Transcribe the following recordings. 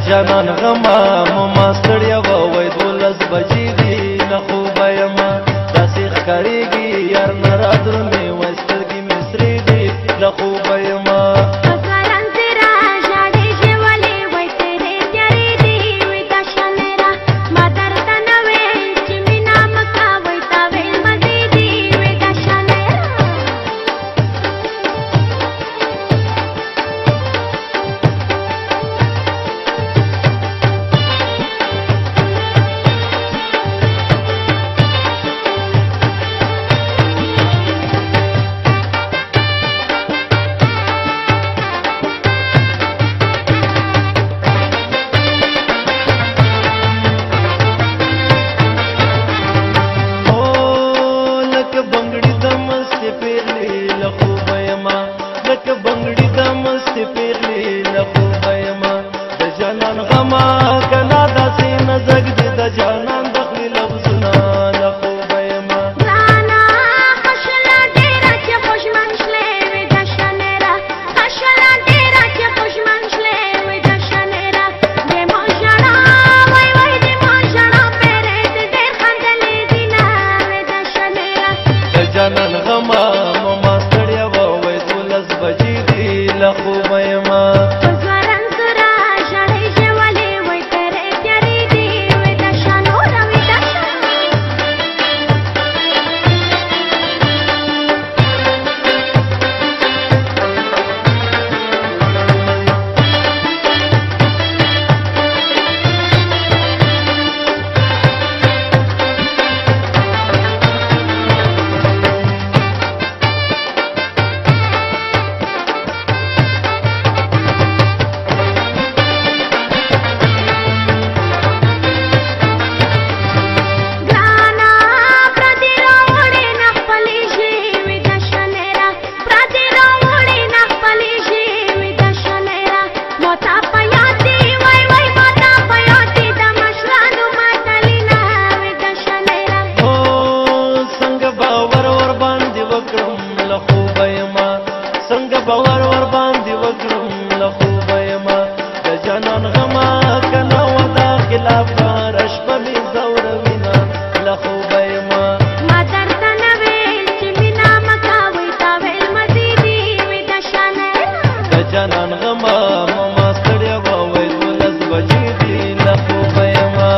جانان غما مما ستړیا وای 12 بجې دي له خوبه یما داسې ښکارېږي یار نه رادرومې وای سترګې مې سرې دي له خوبه یما جانان غما مما ستړیا وای 12 بجې دي له خوبه یما باور ور باندې وکړم له خوبه یما د جانان غما کنه ودا خلاف رش په می زوروینا له خوبه یما ما درته نه ویل چې مینا مکاوي تا ویل مزيدي وې د شانه د جانان غما مما ستړیا وای 12 بجې دي له خوبه یما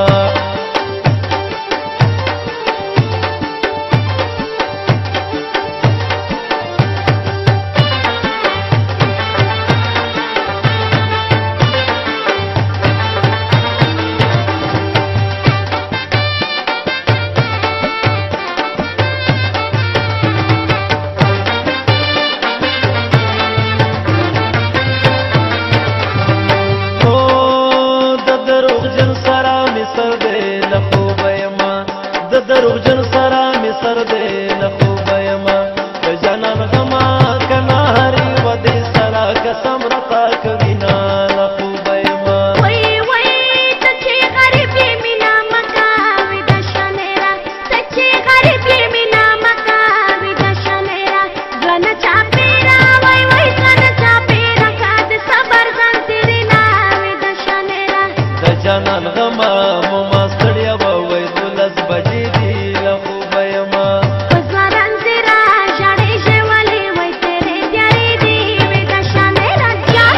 دروغجن سره می سر دې له خوبه یما د جانان غما کنه هرې ودې سره قسم راته کوي نه له خوبه یما وای وای ته چې غریب یې مینا مکاوي د شانه ته چې غریب یې مینا مکاوي د شانه ځان چا پیرا وای وای ځان چا پیرا کاد صبر ځان تیرې نه وې د شانه د جانان غما مما ستړیا وای 12 بجې دي له خوبه یما پزواران تیرا جاړې ژولې وای تیرې دیارې دی وې د شانه راځه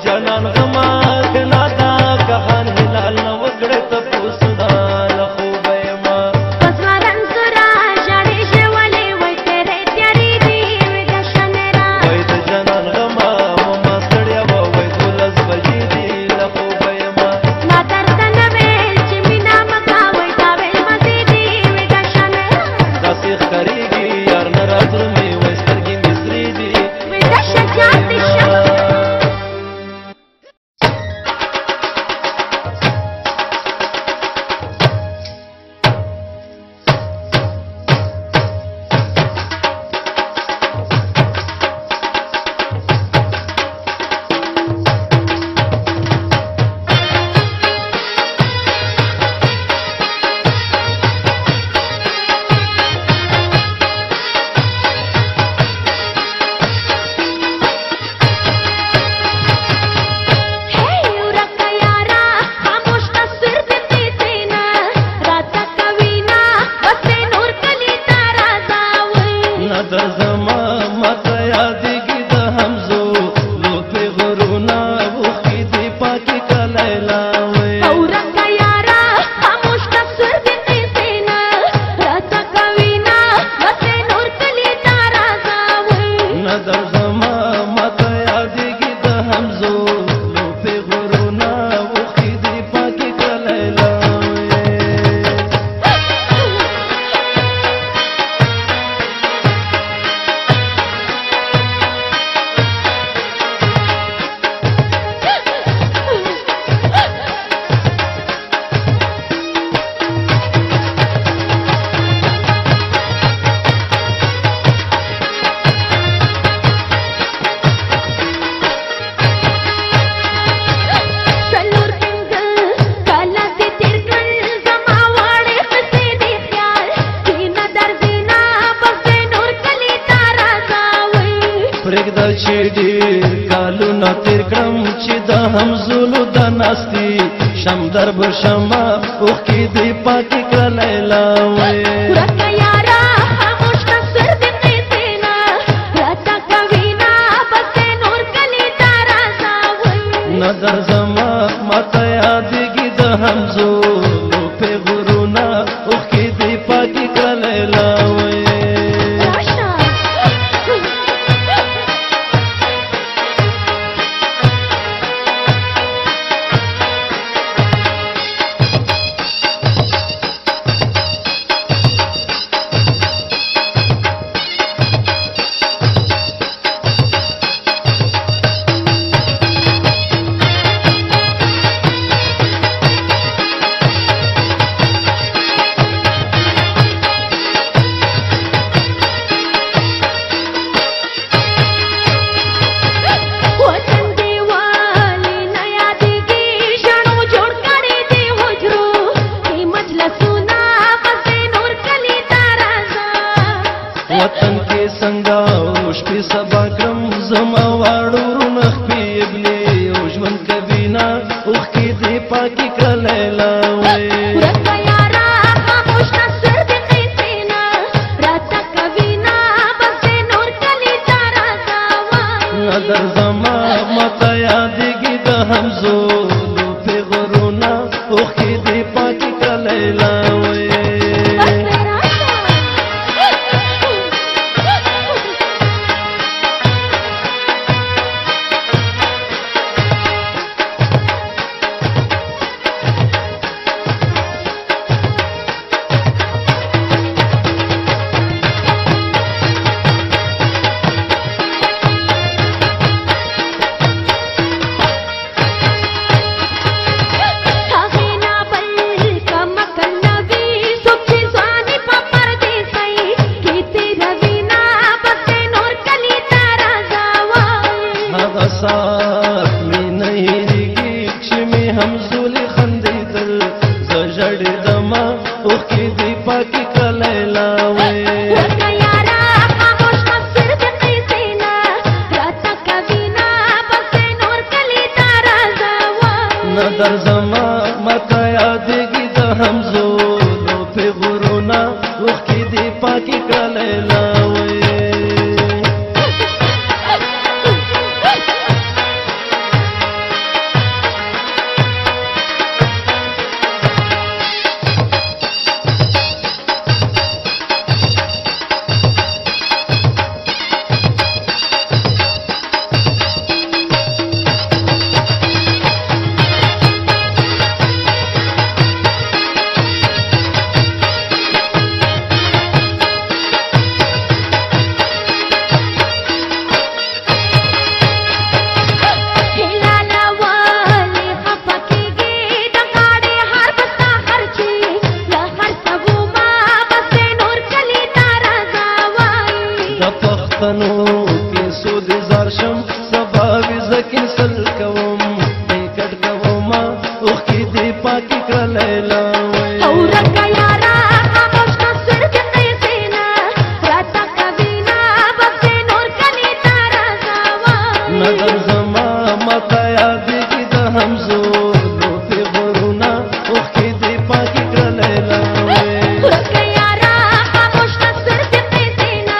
جانان غما کنا دا کهان هلال نو وګړه ته پوسدا له خوبه یما پزواران سره همزولو د ناستی شم در بشما اوخ کی دی پاکی کړه لیلا وې ورکه یارا خاموش نصر دې قیسینا راته کوینا بس نور کلی تارا ساوي نظر زما ماته یادګي د همزولو په غرونا اوخ کی دی پاکی کړه لیلا وې वतन के संगा ओश पे सबा क्रम जमा वाड़ो नख पे इबले ओजवन कबीना उख की दे पाकी कलेला वे ورکه یارا خاموش نصر دې قیسینا راته کوینا بس نور کلی تارا ساوي नजर जमा मता यादगी द हमजोलो पे गरुना उख की दे पाकी कलेला वे साथ में नहीं रिगी क्षमी हमजूली खंदी दल जड़ दमा उखी दीपा की कलेला वे ورکه یارا خاموش نصر دې قیسینا راته کوینا بس نور کلی تارا ساوي नजर जमा मता यादगी द हमजोलो पे गुरुना उखी दीपा की कलेला वे پختنو کې سود زارشم سبا وزکین سل کوم ټیکټ کوم اوخ کې دی پاکی کلیلا وې ورکه یارا خاموش نصر دې قیسینا راته کوینا بس نور کلی تارا ساوي نظر زما متا یادګي د همزولو په غرونا اوخ کې دی پاکی کلیلا وې ورکه یارا خاموش نصر دې قیسینا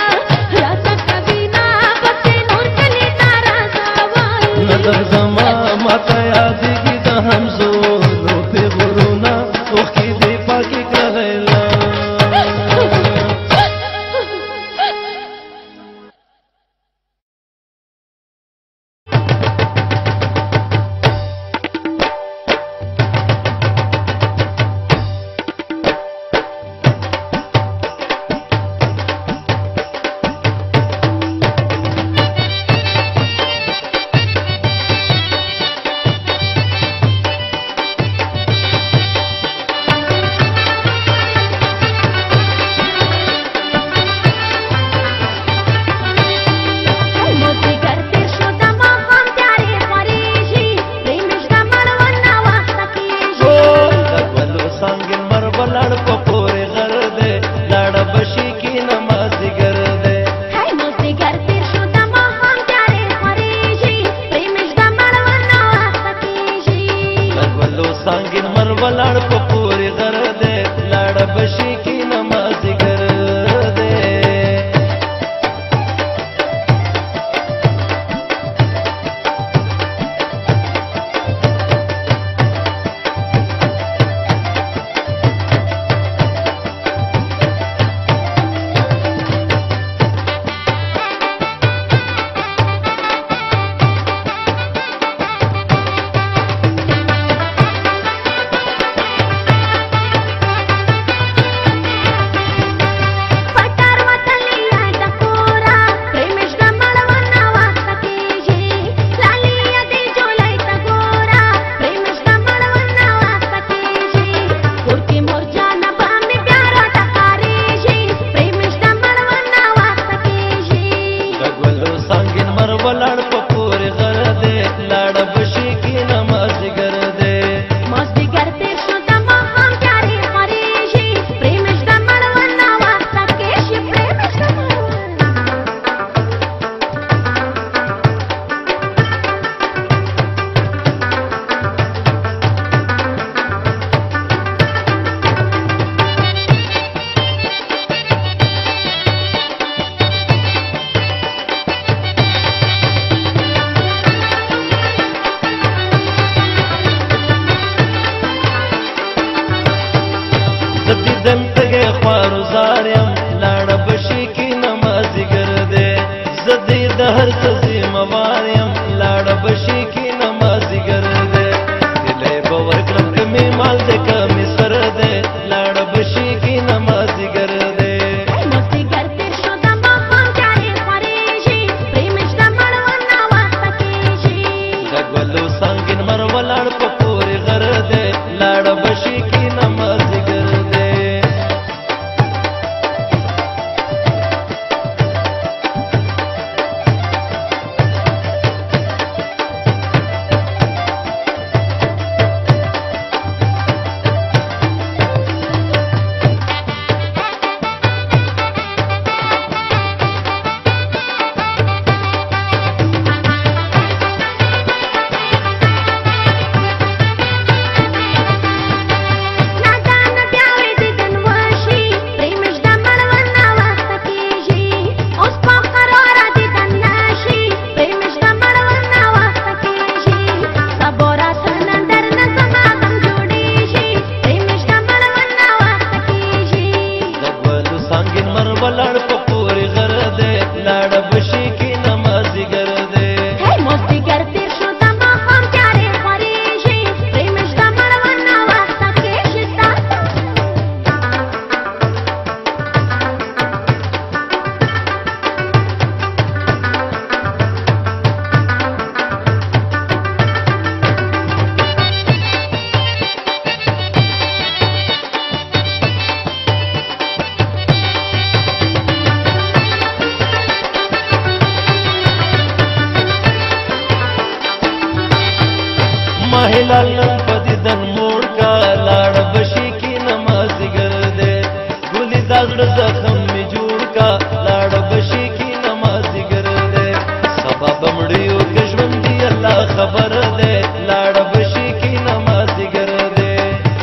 راته کوینا بس نور کلی تارا ساوي نظر زما متا یادګي د همزولو په غرونا اوخ کې دی پاکی کلیلا سانګین مر ولاړ په پورې غر دې لاړ بشي کی نمازګر دې ولاړ په پورې غر دې لاړ بشي کی نمازګر دې مازدیګر تیر شو د ماښام تیارې خورېږي پرېمش د مړوند ناوخته کېږي پرېمش د زدیدن تګه خوارو زاریم لاړ بشي کی نمازګر دې زدی د هر څه زمواریم لاړ بشي کی نمازګر دې دلې باور کړم کمه مال دې کمه سر دې لاړ بشي کی نمازګر دې مازدیګر تیر شو د ماښام تیارې خورېږي پرېمش د مړوند ناوخته کېږي غږولو سانګین مر ولاړ په پورې غر دې لاړ بشي کی نمازګر دې ولاړ په پورې غر دې لاړ بشي کی نمازګر دې مازدیګر تیر شو د ماښام تیارې خورېږي پرېمش د مړوند ناوخته کېږي ماهلال پدیدن موړ کا لاړ بشي کی نمازګر دې ګولې داغړ زخم می جوړ کا لاړ بشي کی نمازګر دې سبب مړیو ژوند دی الله خبر دې لاړ بشي کی نمازګر دې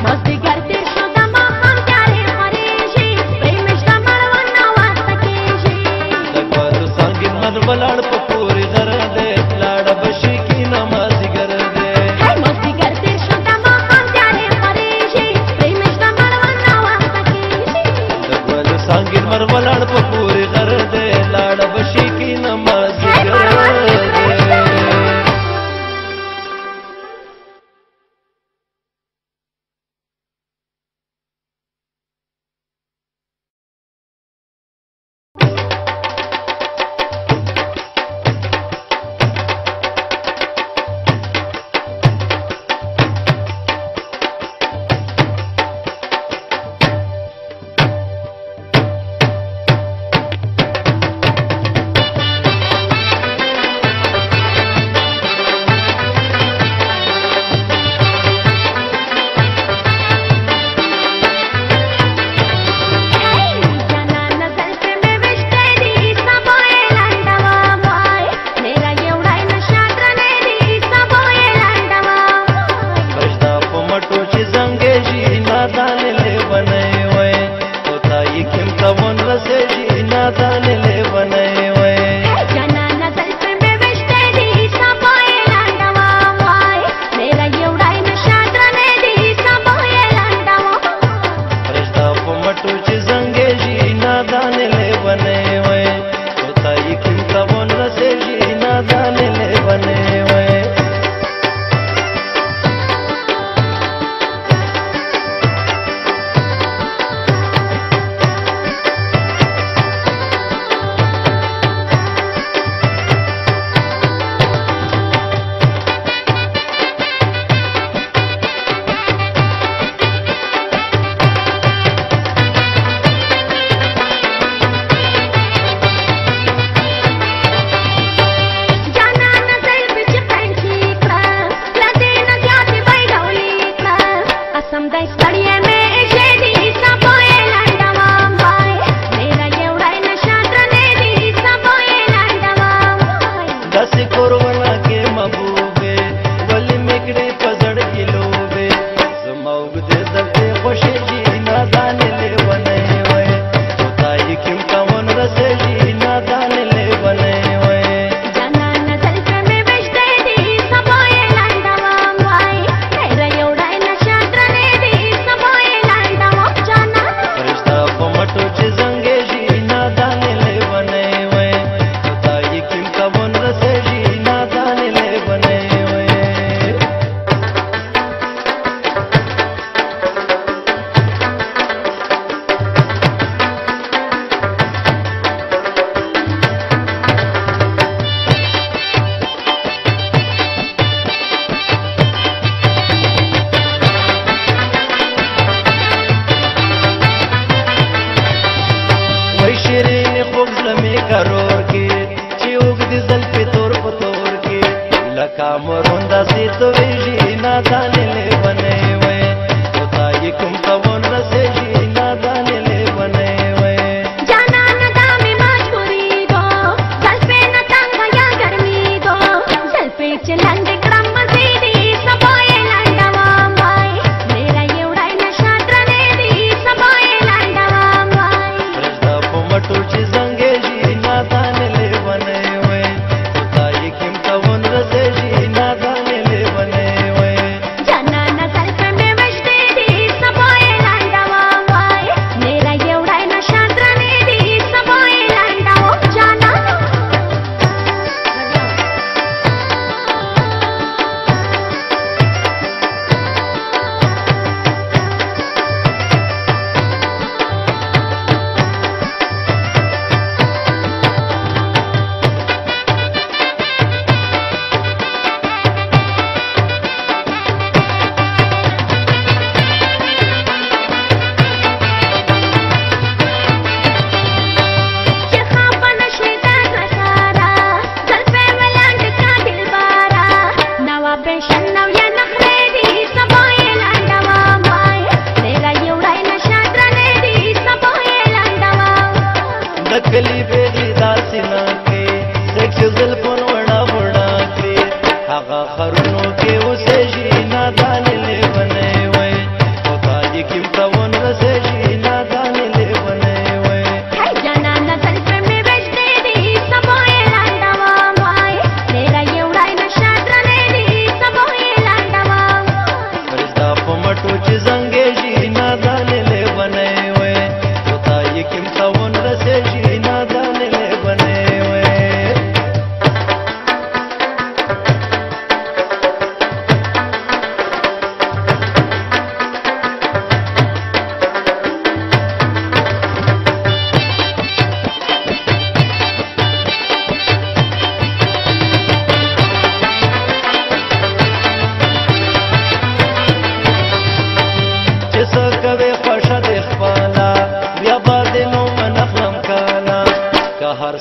مازدیګر تیر شو د ماښام تیارې خورېږي پرېمش د مړوند ناوخته کېږي غږولو سانګین مر ولاړ په پورې غر دې لاړ بشي کی نمازګر دې مازدیګر تیر شو د ماښام تیارې خورېږي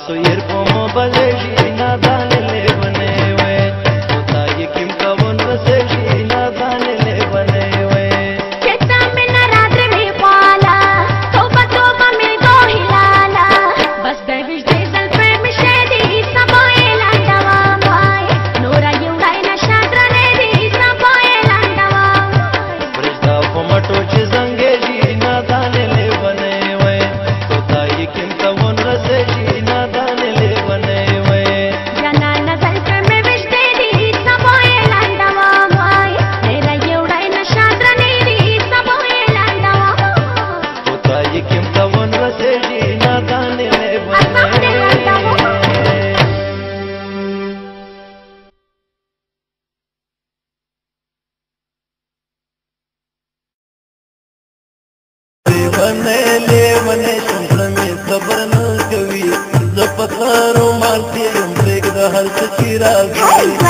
सुयर पोमो बलेजी नादान ले बने वे होता ये किम कवन वसेजी नादान ले बने वे चेता में न रात्रि में पाला तोबा तोबा में दो हिलाला बस देविश देजल प्रेम शेदी सबोए लांडवा माय नोरा युगाई न शाद्रा ने दी सबोए लांडवा ब्रिजदा पोमटो चिजंगेजी नादान ले बने वे होता ये किम कवन वसेजी नादान ले बने वे जना नजर प्रेम विश देदी सबोए लांडवा माय नोरा युगाई न शाद्रा ने दी सबोए लांडवा होता ये किम कवन वसेजी नादान ले बने ले बने चंद्र में सबर न कवि जपतारो मालती ब्रेक द हर चिरा ले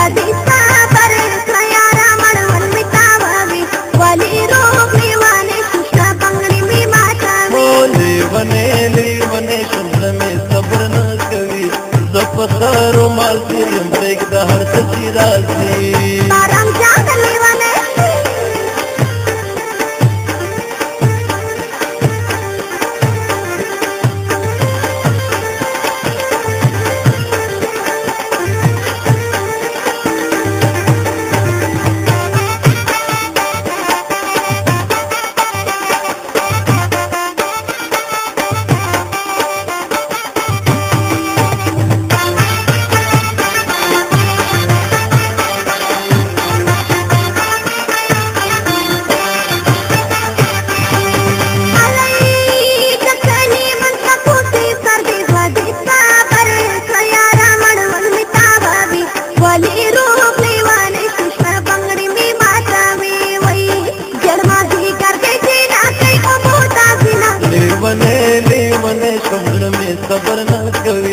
बने चंद्र में सबर न कवि जपतारो मालती ब्रेक द हर चिरा सबर न कवि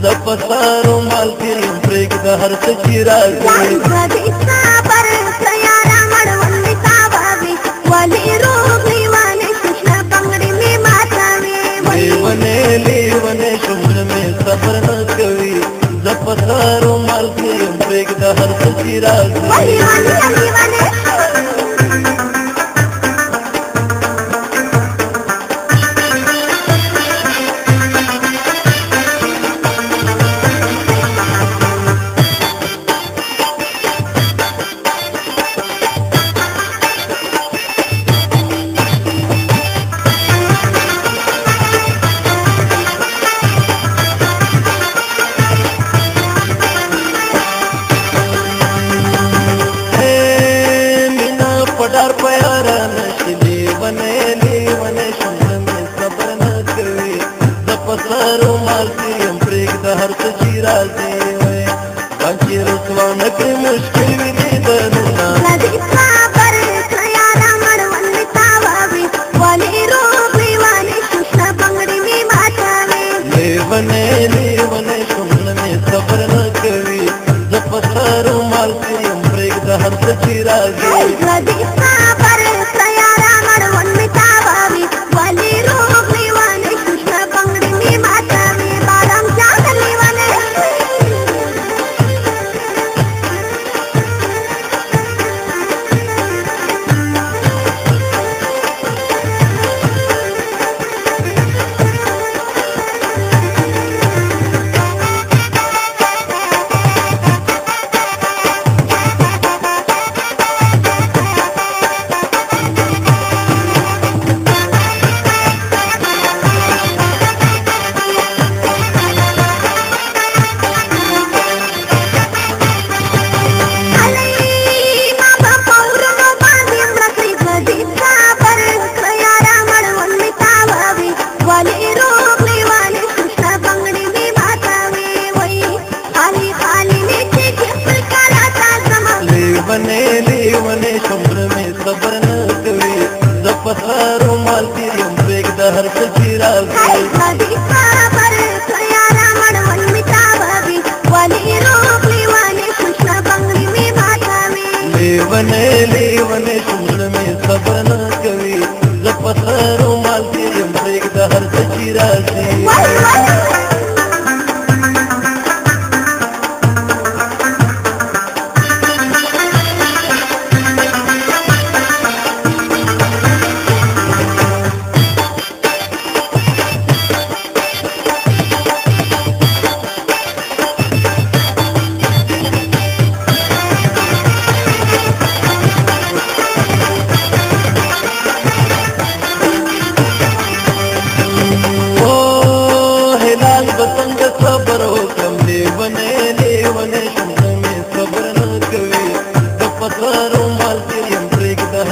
जपतारो मालती ब्रेक द हर चिरा बने शुम्र में सबर न कवि जपतारो मालती ब्रेक द हर चिरा पटार प्यारा नशले बने शुम्र में सबर न कवि जपतारो मालती ब्रेक द हर चिरा बाकी रुसवा न के मुश्किल भी दनुना बने शुम्र में सबर न कवि जपतारो मालती ब्रेक द हर चिरा बने शुम्र में सबर न कवि जपतारो मालती ब्रेक द हर चिरा बने शुम्र में सबर न कवि जपतारो मालती ब्रेक द हर चिरा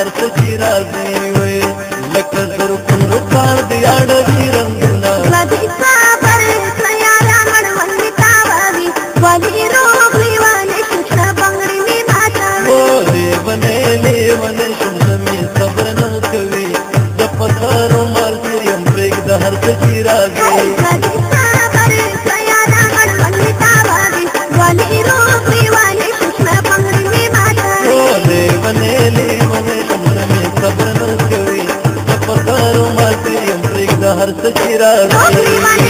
هر څه چې راځي وي لکه زرغون رخسار د اړوي رنګونه غدي صبر سیارا مړوندې تاووي ولې روغ لیوانې شوشته بنګړې مې ماتوي لیوانې شوشته مې صبر نه کوي د پتارو مال یم پرېږده هر څه چې راځي غدي صبر سیارا مړوندې تاووي ولې روغ لیوانې شوشته بنګړې مې ماتوي لیوانې شوشته مې صبر نه کوي د پتارو مال یم پرېږده هر څه چې راځي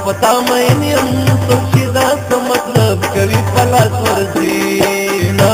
پتا مې نیم څه چې دا څه مطلب کوي فلا پلاس ورزینا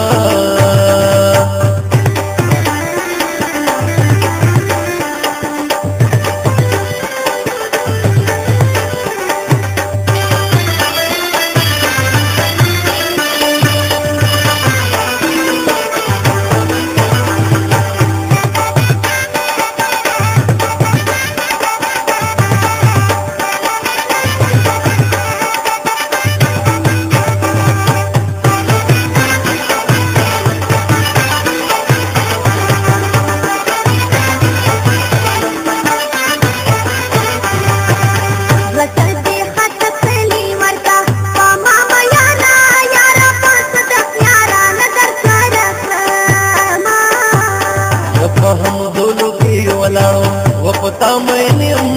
وپتا مې هم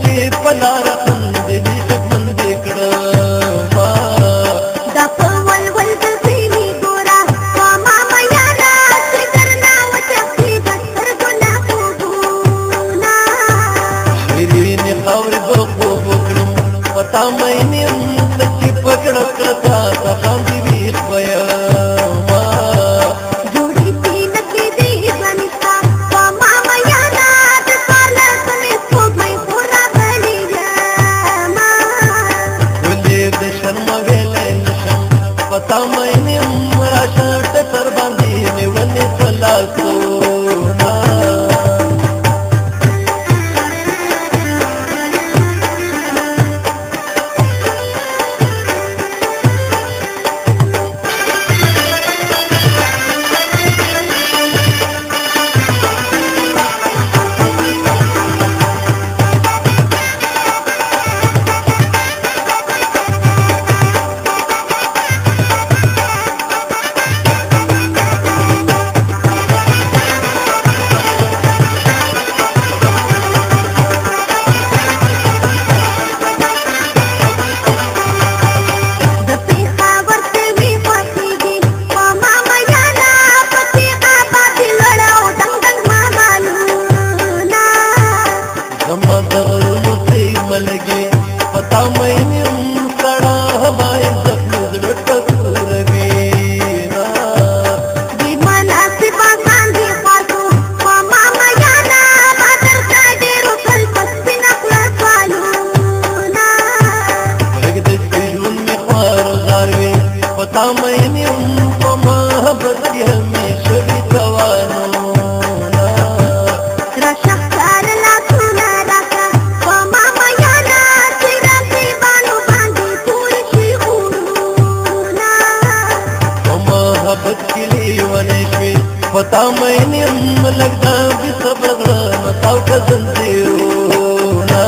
چې پلار اندې دې باندې کړه دا په ولول د سینې ګورا ما میانا چې درنا وچې بستر ګنا خوبونه شیرینې خاورې به خوب وکړم پتا مې هم چې پکړه کړه تا باندې ویښ بیا پتا مې مرا شرط تر باندې نیولې پلاسونه پتا مې هم سړا هواي زخم زړه ټکوروينا دې مناسب باندې خاصو ما میانا بدر کډې روکل پسپینا خلاصالونا لګ دې ژوند مې خوار غاروي پتا مې هم په محبت کې همیشه وي توانو پتا مې هم لګدا به صبر متاو کا زنجیرونه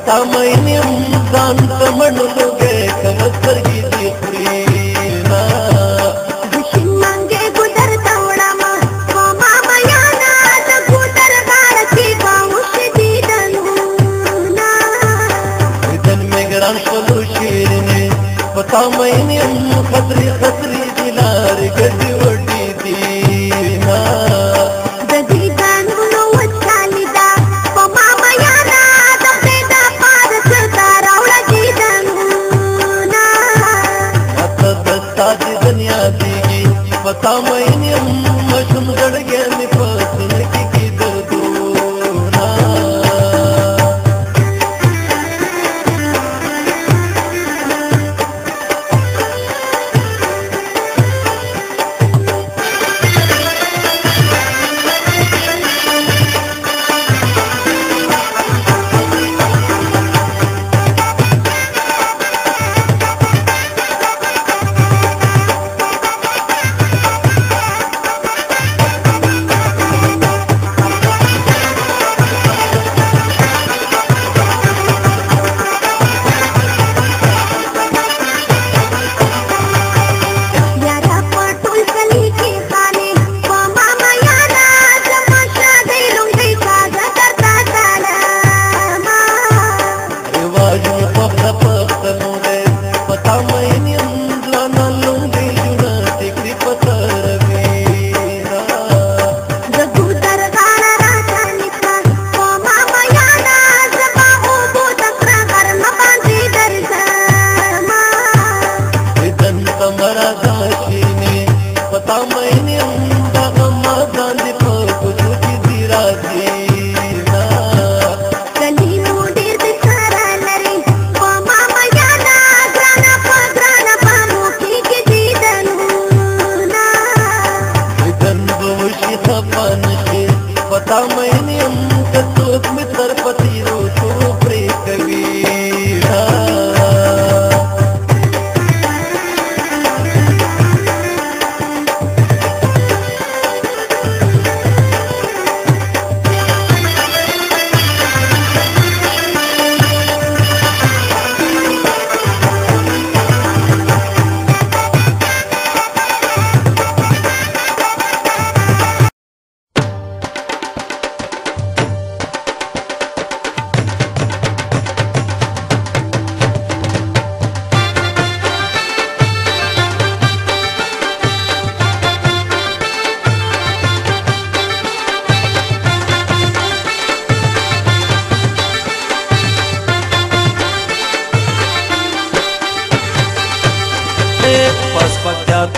پتا مې هم ځان ته منلوګې کوم سترګې دې خورينا دشین منګې ګودر تاوړه ما میانا د ګودر غاړه کې باوش دي دلونه دن مې ګران شلو شیرینې پتا مې هم خطرې خطرې دي لارې ګډې وډې دي نا پتا مې هم مشم زړګې مې پسند کې دردونه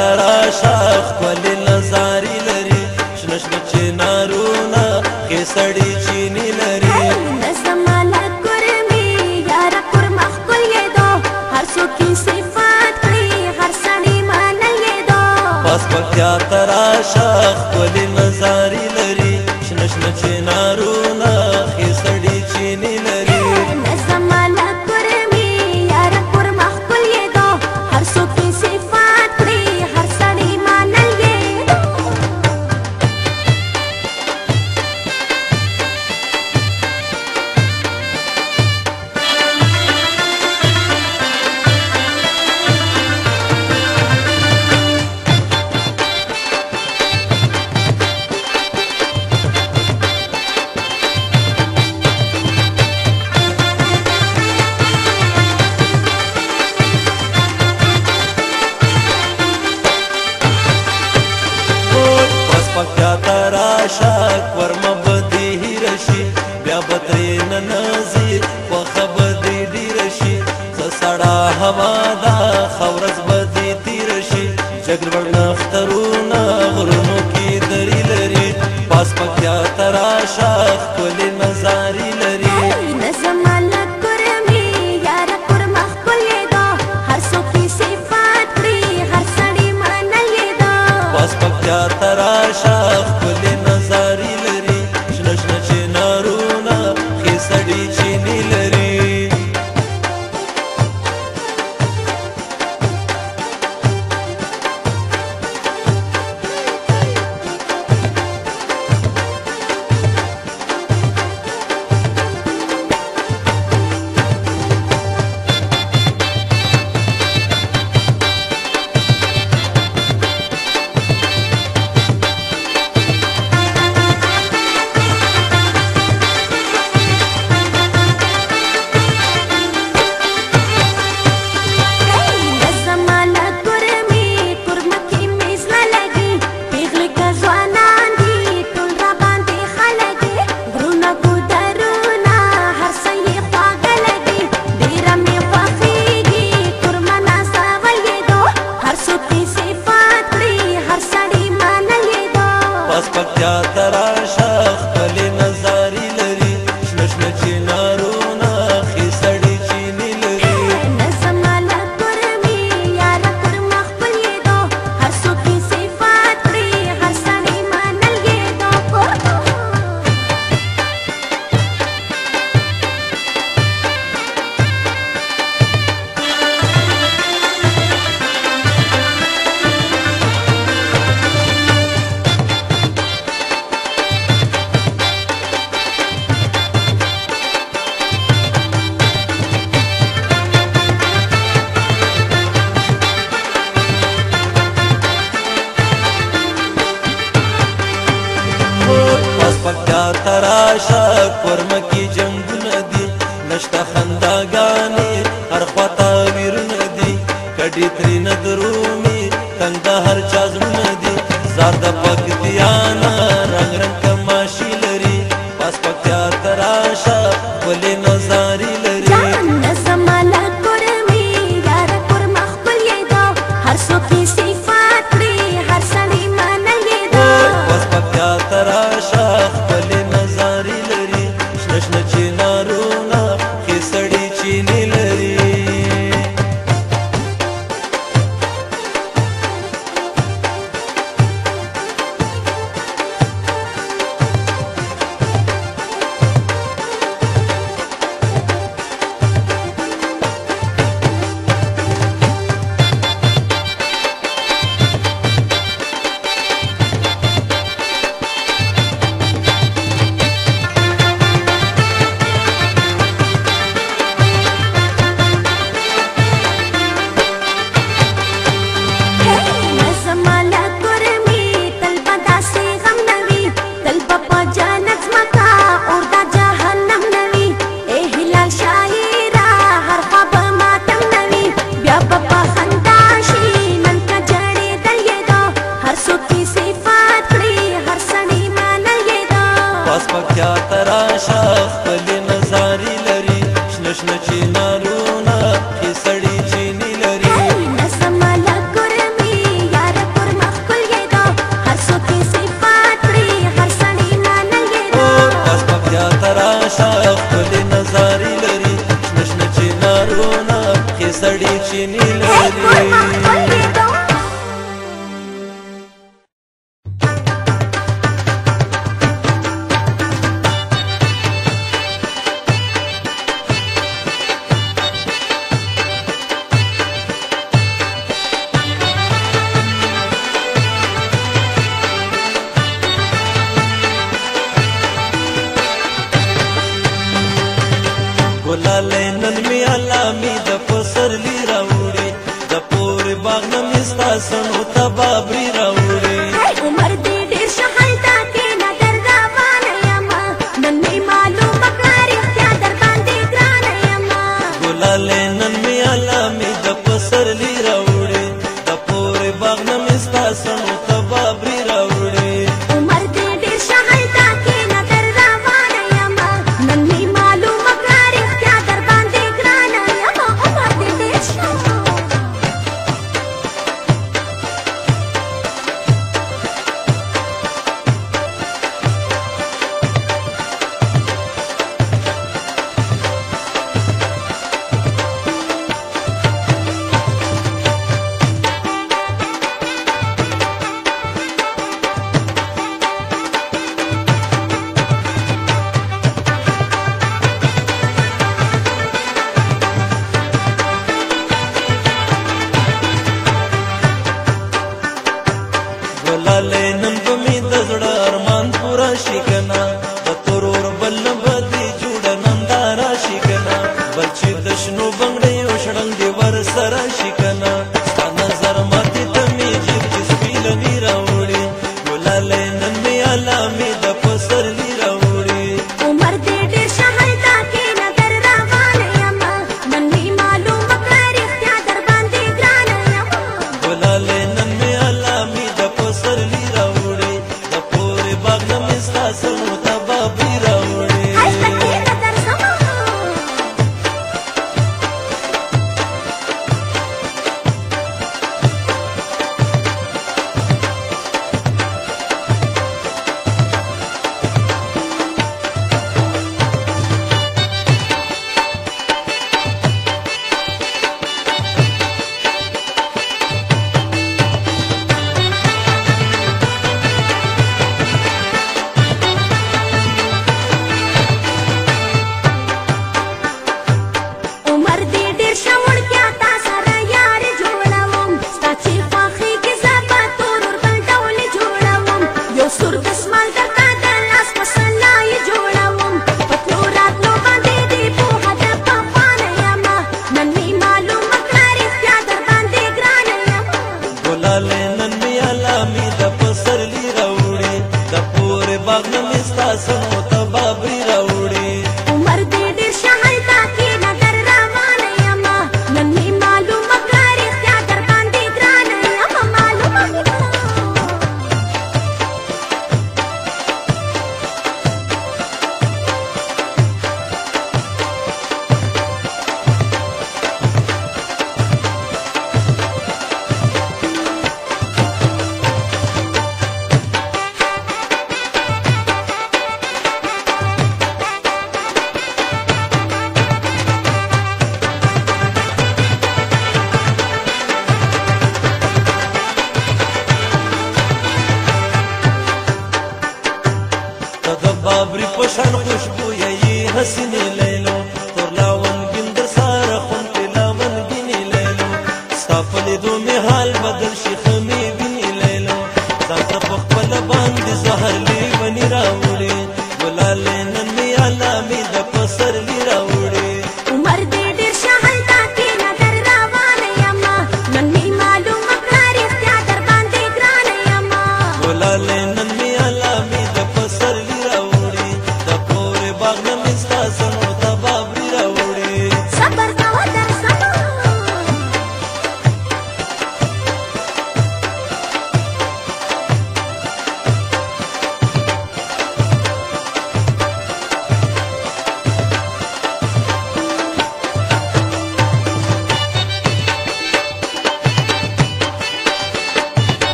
تراشه ښکلې نظارې لري شنه شنه چنارونه ښې سړې چینې لري پاس پکتیا تراشه ښکلې نظارې لري شنه شنه چنارونه ښې سړې چینې لري پکتیا تراشه ورمه به دې هیره شي بیا به ترې ننځي خوښه به دې ډېره شي ښه سړه هوا ده ښه ورځ به دې تېره شي جګړ نخترونه غرونو کې درې لري پاس پکتیا تراشه ښکلې نظارې لري پاس پکتیا تراشه ښکلې نظارې لري شنه شنه چنارونه ښې سړې چینې لري پاس پکتیا تراشه ښکلې نظارې لري شنه شنه چنارونه ښې سړې چینې لري پکتیا تراشه کورمه کې جنګونه دي نشته خنداګانې هر خواته ویرونه دي کډې ترېنه درومي تنګ د هر چا زړونه دي زار د پکتیا نه رنګ رنګ تماشې لري پاس پکتیا تراشه ښکلې نظارې لري پاس پکتیا تراشه ښکلې نظارې لري شنه شنه چنارونه ښې سړې چینې لري تراشه خپلې نظارې لري شنه شنه چنارونه ښې سړې چینې لري نظم له ګرمي یار سړی چینی لري ګلاله نن می الله می د پسر لی راوړي د پور باغ نه مستا سنو